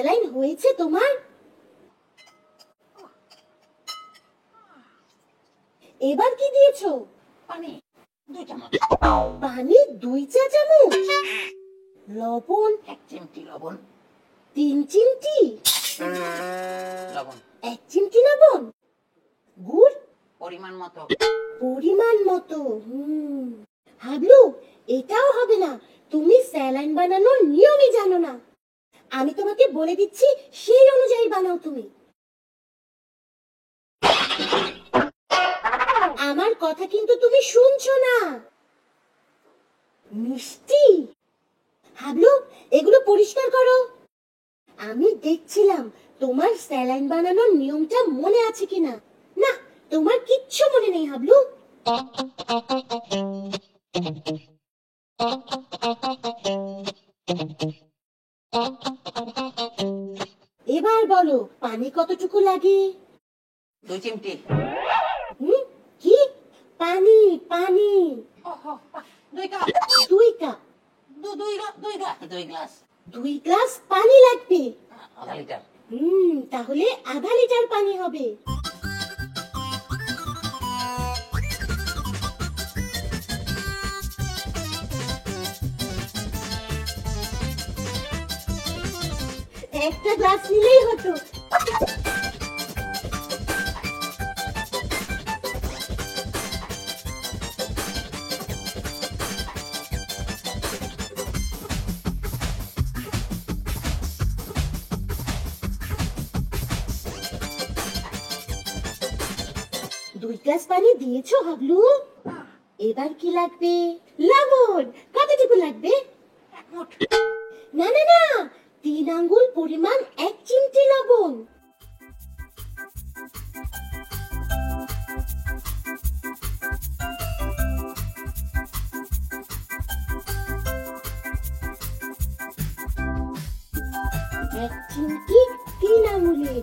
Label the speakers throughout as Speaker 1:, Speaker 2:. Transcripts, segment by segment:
Speaker 1: Saline হয়েছে তোমার? এবার কি দিয়েছো?
Speaker 2: পানি 2 চামচ।
Speaker 1: পানি 2 চা চামচ। লবণ
Speaker 2: 1 চিমটি লবণ।
Speaker 1: 3 চিমটি
Speaker 2: লবণ
Speaker 1: 1 চিমটি লবণ। গুড়
Speaker 2: পরিমাণ মতো।
Speaker 1: পরিমাণ মতো। হাবলু, এটাও হবে না। তুমি স্যালাইন বানানোর নিয়মই জানো না। আমি তোমাকে বলে দিচ্ছি, সেই অনুযায়ী বানাও তুমি। আমার কথা কিন্তু তুমি শুনছো না। মিষ্টি। হাবলু, এগুলো পরিষ্কার করো। আমি দেখছিলাম তোমার স্যালাইন বানানোর নিয়মটা মনে আছে কিনা। না, তোমার কিচ্ছু মনে নেই হাবলু। এবার বলো, পানি কতটুকু লাগে?
Speaker 2: 2 চিমটি।
Speaker 1: কি? পানি পানি
Speaker 2: 2 কাপ।
Speaker 1: 2 কাপ।
Speaker 2: 2 গ্লাস।
Speaker 1: 2 গ্লাস পানি লাগবে।
Speaker 2: আধা লিটার।
Speaker 1: তাহলে আধা লিটার পানি হবে। একটা গ্লাস নিলেই হতো। দুই গ্লাস পানি দিয়েছো হাবলু? এবার কি লাগবে? লবণ। কতটুকু লাগবে?
Speaker 2: 1 মুঠ।
Speaker 1: না না না, 3 আঙ্গুল পরিমাণ 1 চিমটি লবণ। এক চিমটি 3 আঙ্গুলে।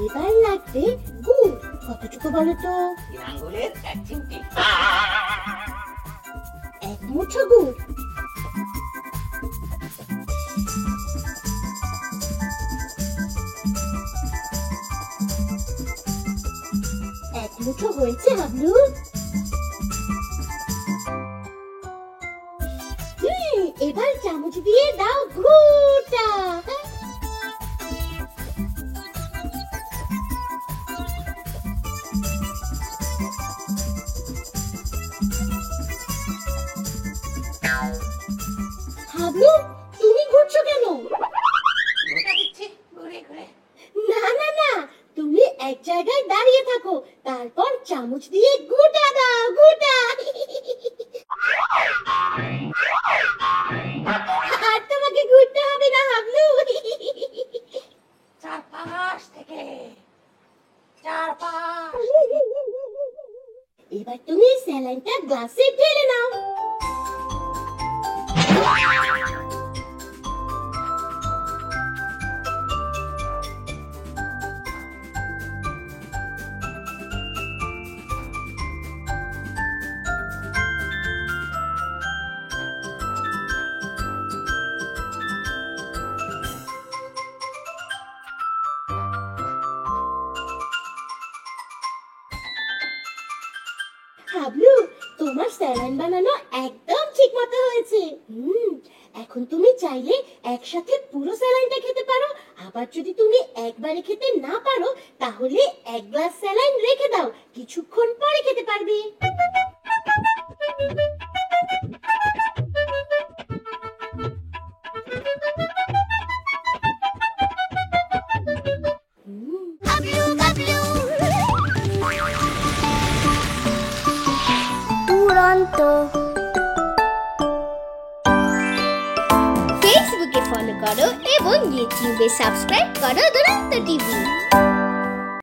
Speaker 1: এবার লাগবে গুড়। কতটুকু বলো তো?
Speaker 2: 3 আঙ্গুলের 1 চিমটি।
Speaker 1: 1 মুঠো গুড়। এক মুঠো হয়েছে হাবলু? এবার চামচ দিয়ে দাও গুড়টা। হাবলু, তুমি ঘুরছো কেন?
Speaker 2: গোটা দিচ্ছি ঘুরে ঘুরে।
Speaker 1: না না না, তুমি এক জায়গায় দাঁড়িয়ে থাকো, তারপর চামচ দিয়ে গোটা দাও, গোটা। আর তোমাকে ঘুরতে হবে না হাবলু।
Speaker 2: 4 থেকে 4
Speaker 1: এবার তুমি স্যালাইনটা গ্লাসে ঢেলে নাও। হাবলু, তোমার স্যালাইন বানানো একদম ঠিক মতো হয়েছে। এখন তুমি চাইলে একসাথে পুরো স্যালাইনটা খেতে পারো। আবার যদি তুমি একবারে খেতে না পারো, তাহলে 1 গ্লাস স্যালাইন রেখে দাও, কিছুক্ষণ পরে খেতে পারবে।
Speaker 3: ফেসবুকে ফলো করো এবং ইউটিউবে সাবস্ক্রাইব করো দুরন্ত টিভি।